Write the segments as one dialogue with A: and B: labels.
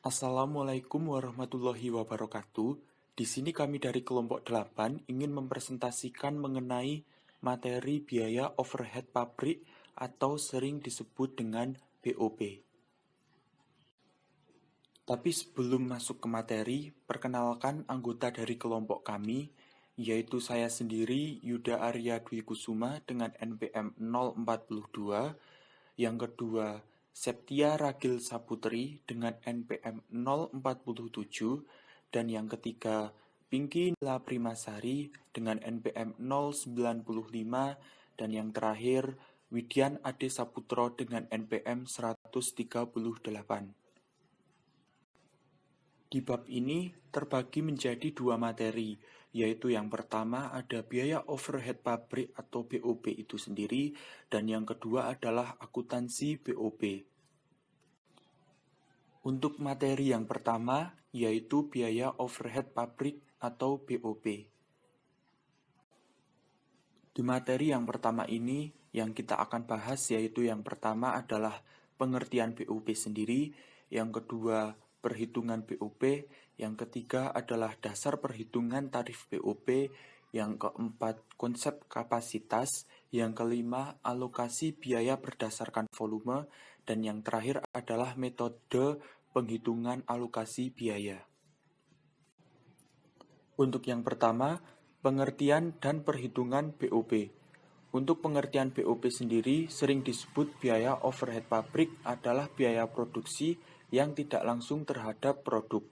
A: Assalamualaikum warahmatullahi wabarakatuh. Di sini kami dari kelompok 8 ingin mempresentasikan mengenai materi biaya overhead pabrik atau sering disebut dengan BOP. Tapi sebelum masuk ke materi, perkenalkan anggota dari kelompok kami, yaitu saya sendiri Yuda Arya Dwi Kusuma dengan NPM 042, yang kedua Septia Ragil Saputri dengan NPM 047, dan yang ketiga Pinky Nila Primasari dengan NPM 095, dan yang terakhir Widyan Ade Saputro dengan NPM 138. Di bab ini terbagi menjadi dua materi, yaitu yang pertama ada biaya overhead pabrik atau BOP itu sendiri, dan yang kedua adalah akuntansi BOP. Untuk materi yang pertama, yaitu biaya overhead pabrik atau BOP. Di materi yang pertama ini, yang kita akan bahas yaitu yang pertama adalah pengertian BOP sendiri, yang kedua perhitungan BOP, yang ketiga adalah dasar perhitungan tarif BOP, yang keempat konsep kapasitas, yang kelima alokasi biaya berdasarkan volume, dan yang terakhir adalah metode penghitungan alokasi biaya. Untuk yang pertama, pengertian dan perhitungan BOP. Untuk pengertian BOP sendiri sering disebut biaya overhead pabrik adalah biaya produksi yang tidak langsung terhadap produk.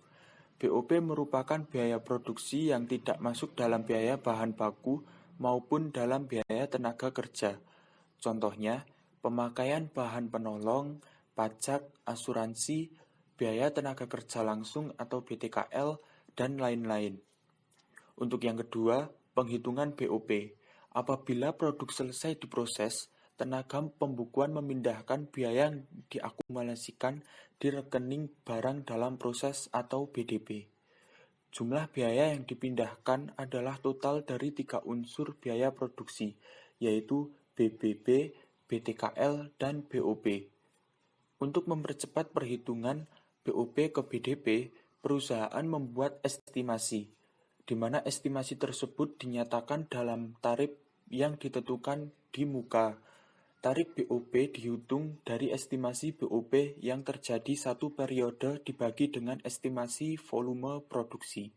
A: BOP merupakan biaya produksi yang tidak masuk dalam biaya bahan baku maupun dalam biaya tenaga kerja. Contohnya, pemakaian bahan penolong, pajak, asuransi, biaya tenaga kerja langsung atau BTKL, dan lain-lain. Untuk yang kedua, penghitungan BOP. Apabila produk selesai diproses, tenaga pembukuan memindahkan biaya yang diakumulasikan di rekening barang dalam proses atau BDP. Jumlah biaya yang dipindahkan adalah total dari 3 unsur biaya produksi, yaitu BBB, BTKL, dan BOP. Untuk mempercepat perhitungan BOP ke BDP, perusahaan membuat estimasi, di mana estimasi tersebut dinyatakan dalam tarif yang ditentukan di muka. Tarif BOP dihitung dari estimasi BOP yang terjadi satu periode dibagi dengan estimasi volume produksi.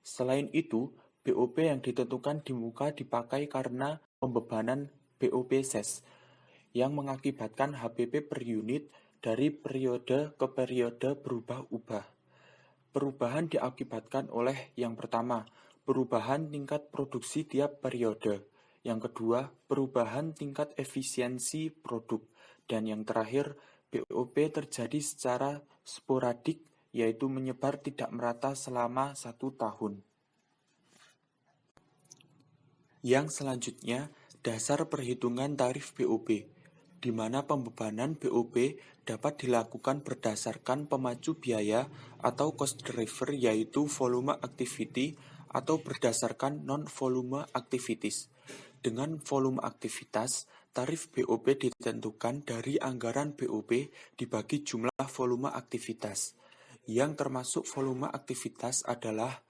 A: Selain itu, BOP yang ditentukan di muka dipakai karena pembebanan BOP SES, yang mengakibatkan HPP per unit dari periode ke periode berubah-ubah. Perubahan diakibatkan oleh yang pertama, perubahan tingkat produksi tiap periode. Yang kedua, perubahan tingkat efisiensi produk. Dan yang terakhir, BOP terjadi secara sporadik, yaitu menyebar tidak merata selama 1 tahun. Yang selanjutnya, dasar perhitungan tarif BOP, di mana pembebanan BOP dapat dilakukan berdasarkan pemacu biaya atau cost driver, yaitu volume activity, atau berdasarkan non-volume activities. Dengan volume aktivitas, tarif BOP ditentukan dari anggaran BOP dibagi jumlah volume aktivitas. Yang termasuk volume aktivitas adalah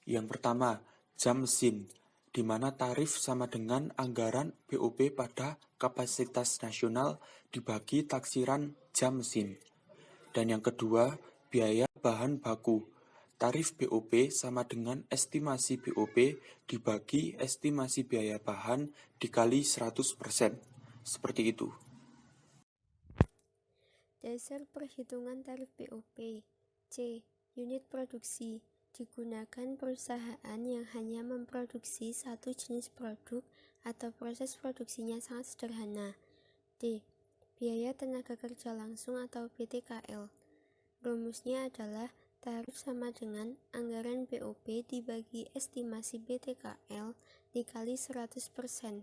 A: yang pertama, jam mesin, di mana tarif sama dengan anggaran BOP pada kapasitas nasional dibagi taksiran jam mesin. Dan yang kedua, biaya bahan baku. Tarif BOP sama dengan estimasi BOP dibagi estimasi biaya bahan dikali 100%. Seperti itu.
B: Dasar perhitungan tarif BOP. C. Unit produksi. Digunakan perusahaan yang hanya memproduksi satu jenis produk atau proses produksinya sangat sederhana. D. Biaya tenaga kerja langsung atau BTKL. Rumusnya adalah tarif sama dengan anggaran BOP dibagi estimasi BTKL dikali 100%.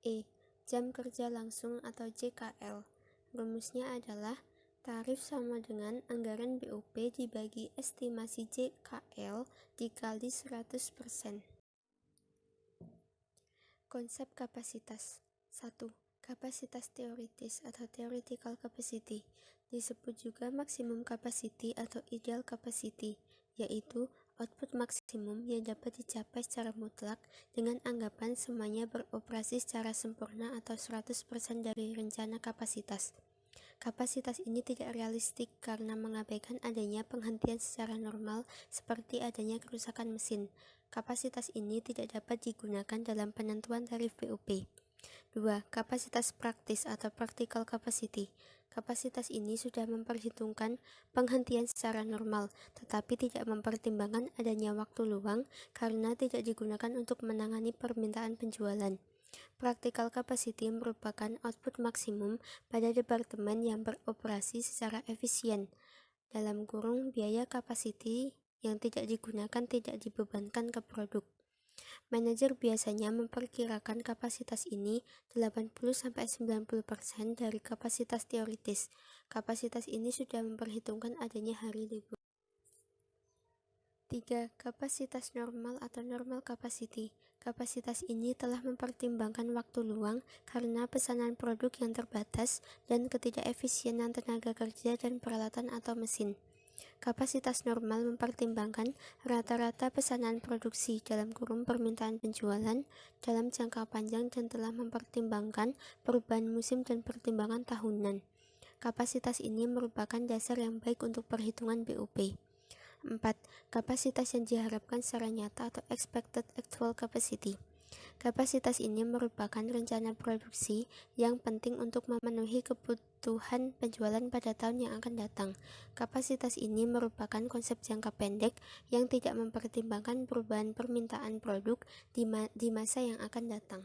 B: E. Jam kerja langsung atau JKL. Rumusnya adalah tarif sama dengan anggaran BOP dibagi estimasi JKL dikali 100%. Konsep kapasitas. 1. Kapasitas teoritis atau theoretical capacity. Disebut juga maksimum capacity atau ideal capacity, yaitu output maksimum yang dapat dicapai secara mutlak dengan anggapan semuanya beroperasi secara sempurna atau 100% dari rencana kapasitas. Kapasitas ini tidak realistik karena mengabaikan adanya penghentian secara normal seperti adanya kerusakan mesin. Kapasitas ini tidak dapat digunakan dalam penentuan tarif BOP. 2. Kapasitas praktis atau practical capacity. Kapasitas ini sudah memperhitungkan penghentian secara normal, tetapi tidak mempertimbangkan adanya waktu luang karena tidak digunakan untuk menangani permintaan penjualan. Practical capacity merupakan output maksimum pada departemen yang beroperasi secara efisien. Dalam kurung, biaya capacity yang tidak digunakan tidak dibebankan ke produk. Manajer biasanya memperkirakan kapasitas ini 80-90% dari kapasitas teoritis. Kapasitas ini sudah memperhitungkan adanya hari libur. 3. Kapasitas normal atau normal capacity. Kapasitas ini telah mempertimbangkan waktu luang karena pesanan produk yang terbatas dan ketidakefisienan tenaga kerja dan peralatan atau mesin. Kapasitas normal mempertimbangkan rata-rata pesanan produksi dalam kurung permintaan penjualan dalam jangka panjang dan telah mempertimbangkan perubahan musim dan pertimbangan tahunan. Kapasitas ini merupakan dasar yang baik untuk perhitungan BOP. 4. Kapasitas yang diharapkan secara nyata atau expected actual capacity. Kapasitas ini merupakan rencana produksi yang penting untuk memenuhi kebutuhan penjualan pada tahun yang akan datang. Kapasitas ini merupakan konsep jangka pendek yang tidak mempertimbangkan perubahan permintaan produk di masa yang akan datang.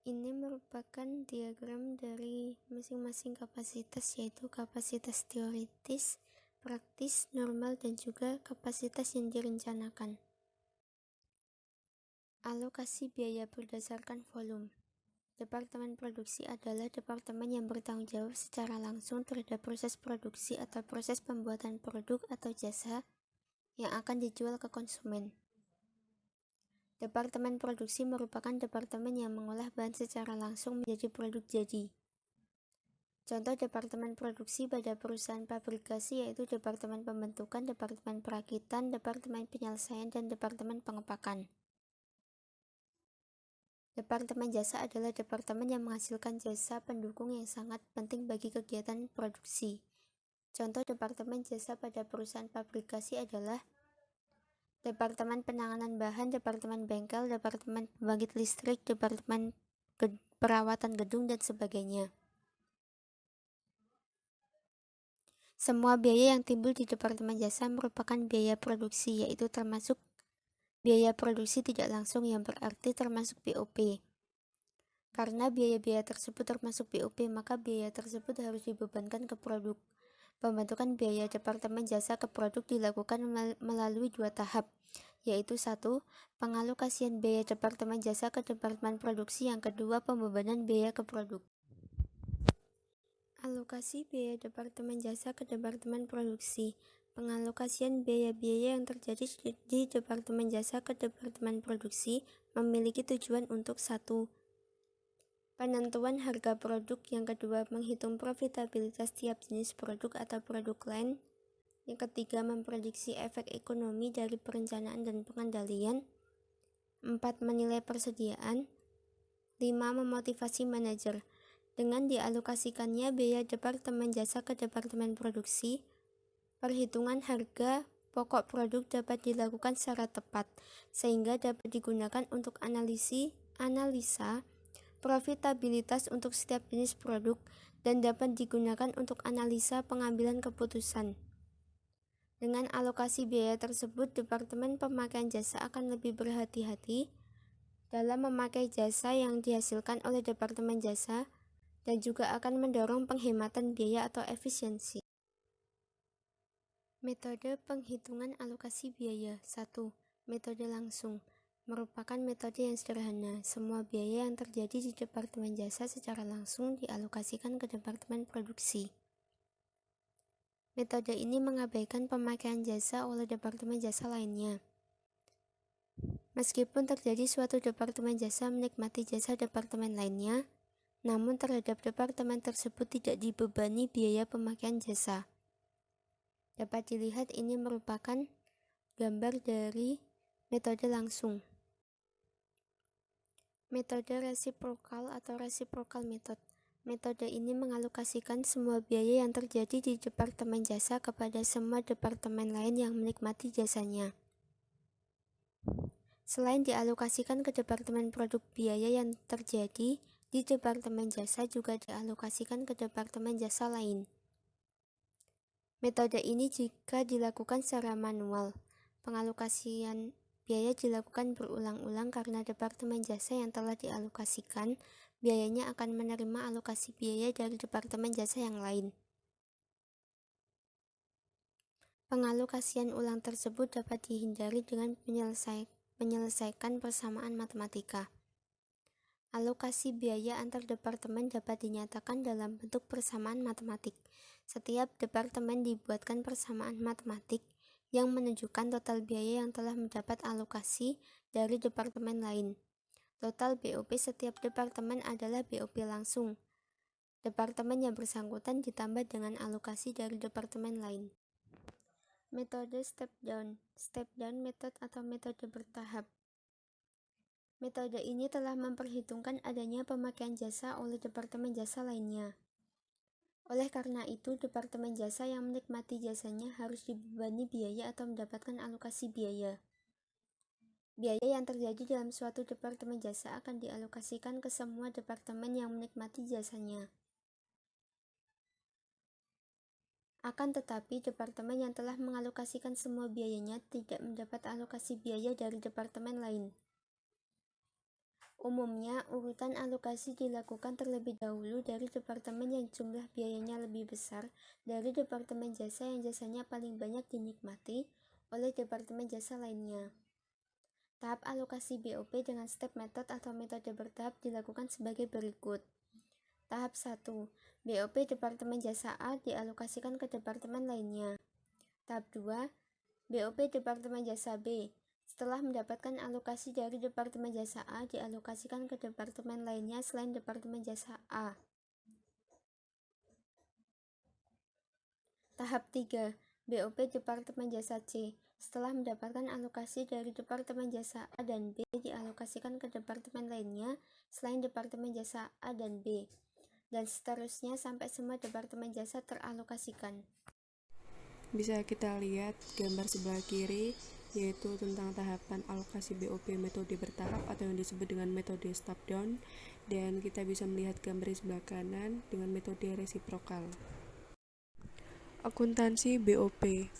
B: Ini merupakan diagram dari masing-masing kapasitas, yaitu kapasitas teoritis, praktis, normal, dan juga kapasitas yang direncanakan. Alokasi biaya berdasarkan volume. Departemen produksi adalah departemen yang bertanggung jawab secara langsung terhadap proses produksi atau proses pembuatan produk atau jasa yang akan dijual ke konsumen. Departemen produksi merupakan departemen yang mengolah bahan secara langsung menjadi produk jadi. Contoh departemen produksi pada perusahaan pabrikasi yaitu departemen pembentukan, departemen perakitan, departemen penyelesaian, dan departemen pengepakan. Departemen jasa adalah departemen yang menghasilkan jasa pendukung yang sangat penting bagi kegiatan produksi. Contoh departemen jasa pada perusahaan pabrikasi adalah departemen penanganan bahan, departemen bengkel, departemen pembangkit listrik, departemen perawatan gedung, dan sebagainya. Semua biaya yang timbul di departemen jasa merupakan biaya produksi, yaitu termasuk biaya produksi tidak langsung yang berarti termasuk BOP. Karena biaya-biaya tersebut termasuk BOP, maka biaya tersebut harus dibebankan ke produk. Pembentukan biaya departemen jasa ke produk dilakukan melalui 2 tahap, yaitu 1. Pengalokasian biaya departemen jasa ke departemen produksi, yang kedua pembebanan biaya ke produk. Alokasi biaya departemen jasa ke departemen produksi. Pengalokasian biaya-biaya yang terjadi di departemen jasa ke departemen produksi memiliki tujuan untuk 1. Penentuan harga produk, yang kedua menghitung profitabilitas tiap jenis produk atau produk lain, yang ketiga memprediksi efek ekonomi dari perencanaan dan pengendalian, 4. Menilai persediaan, 5. Memotivasi manajer. Dengan dialokasikannya biaya departemen jasa ke departemen produksi, perhitungan harga pokok produk dapat dilakukan secara tepat, sehingga dapat digunakan untuk analisa profitabilitas untuk setiap jenis produk dan dapat digunakan untuk analisa pengambilan keputusan. Dengan alokasi biaya tersebut, departemen pemakaian jasa akan lebih berhati-hati dalam memakai jasa yang dihasilkan oleh departemen jasa dan juga akan mendorong penghematan biaya atau efisiensi. Metode penghitungan alokasi biaya. 1. Metode langsung. Merupakan metode yang sederhana. Semua biaya yang terjadi di departemen jasa secara langsung dialokasikan ke departemen produksi. Metode ini mengabaikan pemakaian jasa oleh departemen jasa lainnya. Meskipun terjadi suatu departemen jasa menikmati jasa departemen lainnya, namun terhadap departemen tersebut tidak dibebani biaya pemakaian jasa. Dapat dilihat ini merupakan gambar dari metode langsung. Metode resiprokal atau reciprocal method. Metode ini mengalokasikan semua biaya yang terjadi di departemen jasa kepada semua departemen lain yang menikmati jasanya. Selain dialokasikan ke departemen produk, biaya yang terjadi di departemen jasa juga dialokasikan ke departemen jasa lain. Metode ini jika dilakukan secara manual, pengalokasian biaya dilakukan berulang-ulang karena departemen jasa yang telah dialokasikan, biayanya akan menerima alokasi biaya dari departemen jasa yang lain. Pengalokasian ulang tersebut dapat dihindari dengan menyelesaikan persamaan matematika. Alokasi biaya antar departemen dapat dinyatakan dalam bentuk persamaan matematik. Setiap departemen dibuatkan persamaan matematik yang menunjukkan total biaya yang telah mendapat alokasi dari departemen lain. Total BOP setiap departemen adalah BOP langsung. Departemen yang bersangkutan ditambah dengan alokasi dari departemen lain. Metode step down method atau metode bertahap. Metode ini telah memperhitungkan adanya pemakaian jasa oleh departemen jasa lainnya. Oleh karena itu, departemen jasa yang menikmati jasanya harus dibebani biaya atau mendapatkan alokasi biaya. Biaya yang terjadi dalam suatu departemen jasa akan dialokasikan ke semua departemen yang menikmati jasanya. Akan tetapi, departemen yang telah mengalokasikan semua biayanya tidak mendapat alokasi biaya dari departemen lain. Umumnya, urutan alokasi dilakukan terlebih dahulu dari departemen yang jumlah biayanya lebih besar dari departemen jasa yang jasanya paling banyak dinikmati oleh departemen jasa lainnya. Tahap alokasi BOP dengan step method atau metode bertahap dilakukan sebagai berikut. Tahap 1. BOP departemen jasa A dialokasikan ke departemen lainnya. Tahap 2. BOP departemen jasa B setelah mendapatkan alokasi dari departemen jasa A dialokasikan ke departemen lainnya selain departemen jasa A. Tahap 3. BOP departemen jasa C setelah mendapatkan alokasi dari departemen jasa A dan B dialokasikan ke departemen lainnya selain departemen jasa A dan B, dan seterusnya sampai semua departemen jasa teralokasikan.
C: Bisa kita lihat gambar sebelah kiri, yaitu tentang tahapan alokasi BOP metode bertahap atau yang disebut dengan metode step down, dan kita bisa melihat gambar di sebelah kanan dengan metode resiprokal. Akuntansi BOP.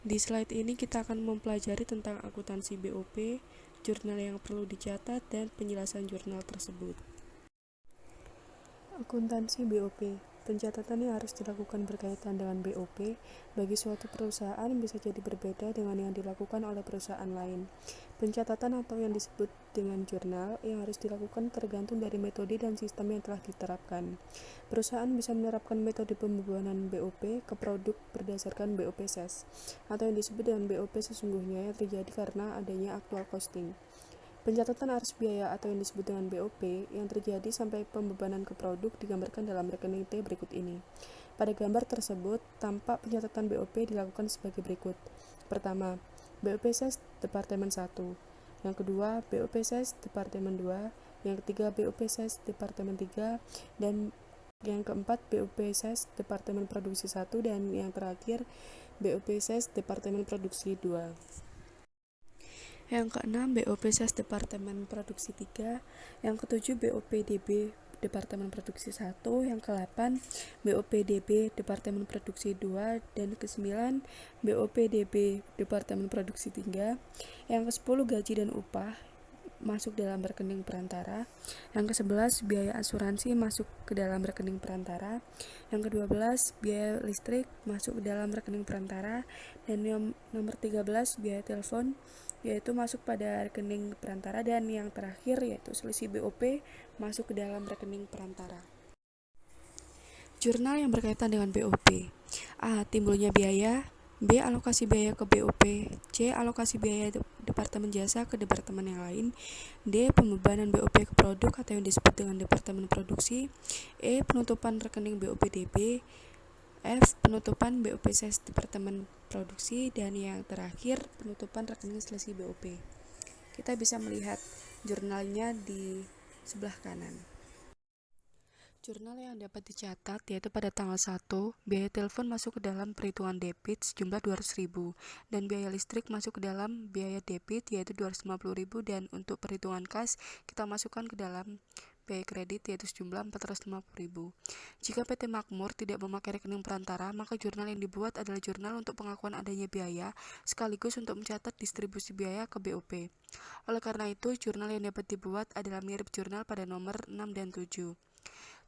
C: Di slide ini kita akan mempelajari tentang akuntansi BOP, jurnal yang perlu dicatat, dan penjelasan jurnal tersebut. Akuntansi BOP. Pencatatan yang harus dilakukan berkaitan dengan BOP bagi suatu perusahaan bisa jadi berbeda dengan yang dilakukan oleh perusahaan lain. Pencatatan atau yang disebut dengan jurnal yang harus dilakukan tergantung dari metode dan sistem yang telah diterapkan. Perusahaan bisa menerapkan metode pembebanan BOP ke produk berdasarkan BOP SES atau yang disebut dengan BOP sesungguhnya yang terjadi karena adanya actual costing. Pencatatan arus biaya atau yang disebut dengan BOP yang terjadi sampai pembebanan ke produk digambarkan dalam rekening T berikut ini. Pada gambar tersebut, tampak pencatatan BOP dilakukan sebagai berikut. Pertama, BOP SES Departemen 1. Yang kedua, BOP SES Departemen 2. Yang ketiga, BOP SES Departemen 3. Dan yang keempat, BOP SES Departemen Produksi 1. Dan yang terakhir, BOP SES Departemen Produksi 2. Yang keenam, BOP SES Departemen Produksi 3, yang ketujuh BOP DB Departemen Produksi 1, yang ke-8 BOP DB Departemen Produksi 2, dan ke-9 BOP DB Departemen Produksi 3, yang ke-10 gaji dan upah masuk dalam rekening perantara, yang ke-11 biaya asuransi masuk ke dalam rekening perantara, yang ke-12 biaya listrik masuk ke dalam rekening perantara, dan yang nomor 13 biaya telepon yaitu masuk pada rekening perantara, dan yang terakhir yaitu selisih BOP masuk ke dalam rekening perantara. Jurnal yang berkaitan dengan BOP. A. Timbulnya biaya. B. Alokasi biaya ke BOP. C. Alokasi biaya Departemen Jasa ke departemen yang lain. D. Pembebanan BOP ke produk atau yang disebut dengan Departemen Produksi. E. Penutupan rekening BOPDB. F. Penutupan BOP Ses Departemen Produksi. Dan yang terakhir, penutupan rekening selisih BOP. Kita bisa melihat jurnalnya di sebelah kanan. Jurnal yang dapat dicatat yaitu pada tanggal 1, biaya telepon masuk ke dalam perhitungan debit sejumlah 200.000 dan biaya listrik masuk ke dalam biaya debit yaitu 250.000, dan untuk perhitungan kas kita masukkan ke dalam biaya kredit yaitu sejumlah 450.000. Jika PT Makmur tidak memakai rekening perantara, maka jurnal yang dibuat adalah jurnal untuk pengakuan adanya biaya sekaligus untuk mencatat distribusi biaya ke BOP. Oleh karena itu, jurnal yang dapat dibuat adalah mirip jurnal pada nomor 6 dan 7.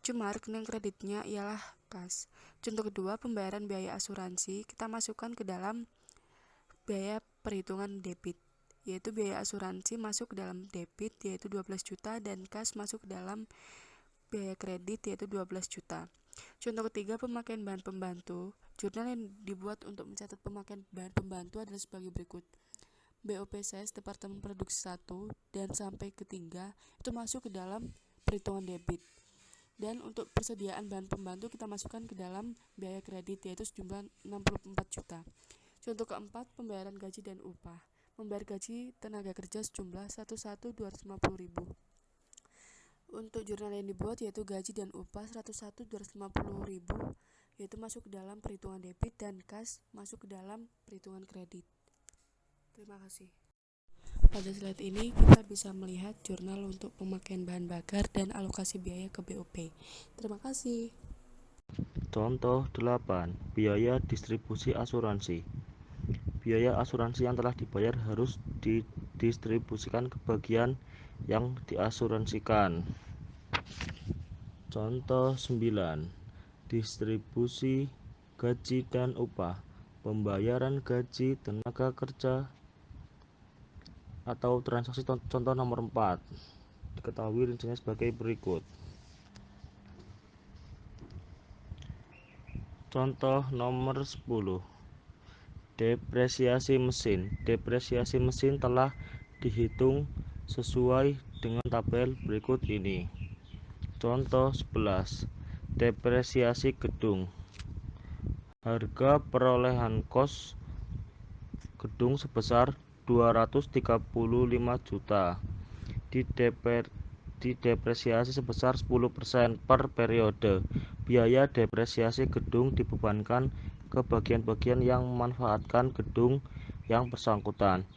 C: Cuma rekening kreditnya ialah kas. Contoh kedua, pembayaran biaya asuransi kita masukkan ke dalam biaya perhitungan debit, yaitu biaya asuransi masuk ke dalam debit yaitu 12 juta dan kas masuk ke dalam biaya kredit yaitu 12 juta. Contoh ketiga, pemakaian bahan pembantu. Jurnal yang dibuat untuk mencatat pemakaian bahan pembantu adalah sebagai berikut. BOP Ses Departemen Produksi 1 dan sampai ke 3 itu masuk ke dalam perhitungan debit. Dan untuk persediaan bahan pembantu kita masukkan ke dalam biaya kredit yaitu sejumlah 64 juta. Contoh keempat, pembayaran gaji dan upah. Membayar gaji tenaga kerja sejumlah 1.250.000. Untuk jurnal yang dibuat yaitu gaji dan upah 101.250.000 yaitu masuk ke dalam perhitungan debit dan kas masuk ke dalam perhitungan kredit. Terima kasih. Pada slide ini kita bisa melihat jurnal untuk pemakaian bahan bakar dan alokasi biaya ke BOP. Terima kasih.
D: Contoh 8. Biaya distribusi asuransi. Biaya asuransi yang telah dibayar harus didistribusikan ke bagian yang diasuransikan. Contoh 9. Distribusi gaji dan upah. Pembayaran gaji tenaga kerja atau transaksi contoh nomor 4 diketahui rinciannya sebagai berikut. Contoh nomor 10. Depresiasi mesin. Depresiasi mesin telah dihitung sesuai dengan tabel berikut ini. Contoh 11. Depresiasi gedung. Harga perolehan kos gedung sebesar 235 juta. Didepresiasi sebesar 10% per periode. Biaya depresiasi gedung dibebankan ke bagian-bagian yang memanfaatkan gedung yang bersangkutan.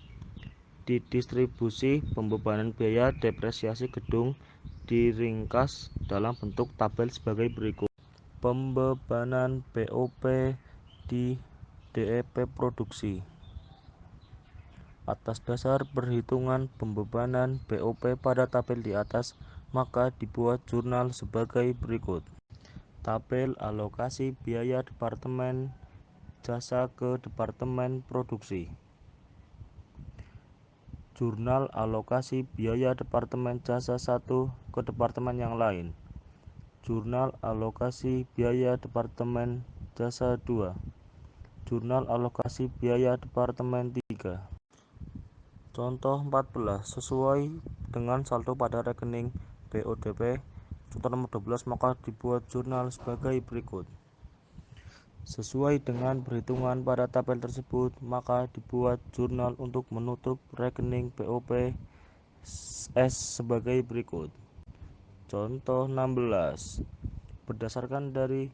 D: Didistribusi pembebanan biaya depresiasi gedung diringkas dalam bentuk tabel sebagai berikut. Pembebanan BOP di DEP produksi. Atas dasar perhitungan pembebanan BOP pada tabel di atas, maka dibuat jurnal sebagai berikut. Tabel alokasi biaya Departemen Jasa ke Departemen Produksi. Jurnal alokasi biaya Departemen Jasa 1 ke departemen yang lain. Jurnal alokasi biaya Departemen Jasa 2. Jurnal alokasi biaya Departemen 3. Contoh 14. Sesuai dengan saldo pada rekening BODP contoh nomor 12, maka dibuat jurnal sebagai berikut. Sesuai dengan perhitungan pada tabel tersebut, maka dibuat jurnal untuk menutup rekening BOP S sebagai berikut. Contoh 16. Berdasarkan dari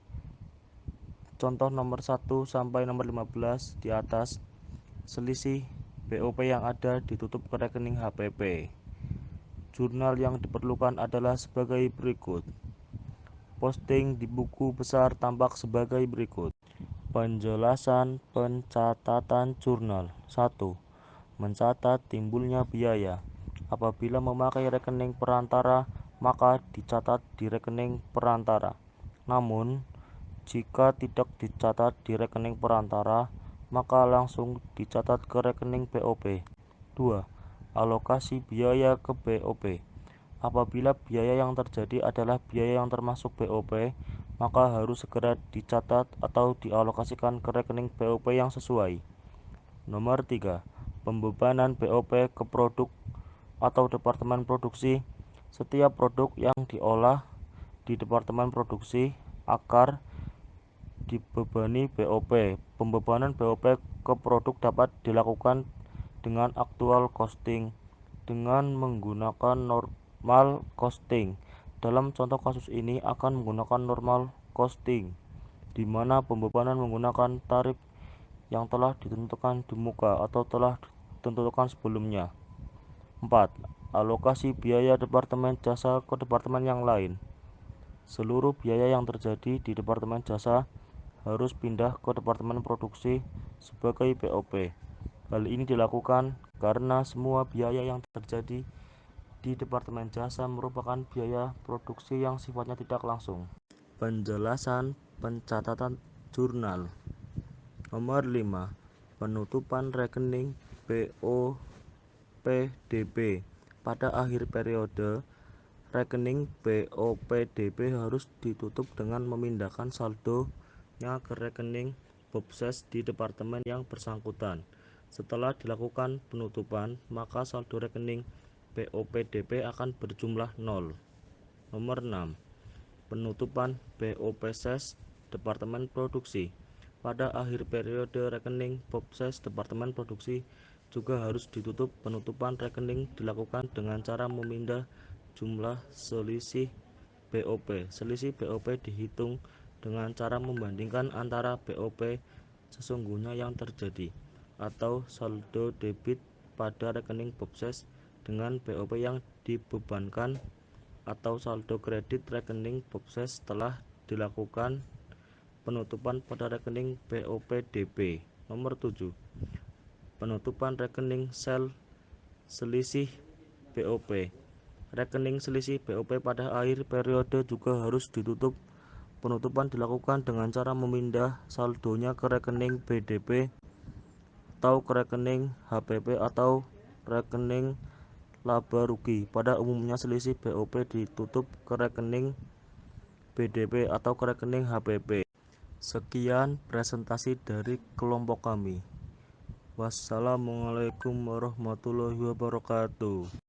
D: contoh nomor 1 sampai nomor 15 di atas, selisih BOP yang ada ditutup ke rekening HPP. Jurnal yang diperlukan adalah sebagai berikut. Posting di buku besar tampak sebagai berikut. Penjelasan pencatatan jurnal. 1. Mencatat timbulnya biaya. Apabila memakai rekening perantara, maka dicatat di rekening perantara. Namun, jika tidak dicatat di rekening perantara, maka langsung dicatat ke rekening BOP. 2. Alokasi biaya ke BOP. Apabila biaya yang terjadi adalah biaya yang termasuk BOP, maka harus segera dicatat atau dialokasikan ke rekening BOP yang sesuai. Nomor 3. Pembebanan BOP ke produk atau departemen produksi. Setiap produk yang diolah di departemen produksi akan dibebani BOP. Pembebanan BOP ke produk dapat dilakukan dengan actual costing dengan menggunakan normal costing. Dalam contoh kasus ini akan menggunakan normal costing, di mana pembebanan menggunakan tarif yang telah ditentukan di muka atau telah ditentukan sebelumnya. 4. Alokasi biaya departemen jasa ke departemen yang lain. Seluruh biaya yang terjadi di departemen jasa harus pindah ke departemen produksi sebagai BOP. Hal ini dilakukan karena semua biaya yang terjadi di departemen jasa merupakan biaya produksi yang sifatnya tidak langsung. Penjelasan pencatatan jurnal. Nomor 5. Penutupan rekening BOPDB. Pada akhir periode, rekening BOPDB harus ditutup dengan memindahkan saldonya ke rekening BOPSES di departemen yang bersangkutan. Setelah dilakukan penutupan, maka saldo rekening BOPDB akan berjumlah 0. Nomor 6. Penutupan BOPSES Departemen Produksi. Pada akhir periode rekening BOPSES Departemen Produksi juga harus ditutup. Penutupan rekening dilakukan dengan cara memindah jumlah selisih BOP. Selisih BOP dihitung dengan cara membandingkan antara BOP sesungguhnya yang terjadi atau saldo debit pada rekening BOPSES dengan BOP yang dibebankan atau saldo kredit rekening BOPSES setelah dilakukan penutupan pada rekening BOPDB. Nomor 7. Penutupan rekening sel selisih BOP. Rekening selisih BOP pada akhir periode juga harus ditutup. Penutupan dilakukan dengan cara memindah saldonya ke rekening BDP atau ke rekening HPP atau rekening laba rugi. Pada umumnya selisih BOP ditutup ke rekening BDP atau ke rekening HPP. Sekian presentasi dari kelompok kami. Wassalamualaikum warahmatullahi wabarakatuh.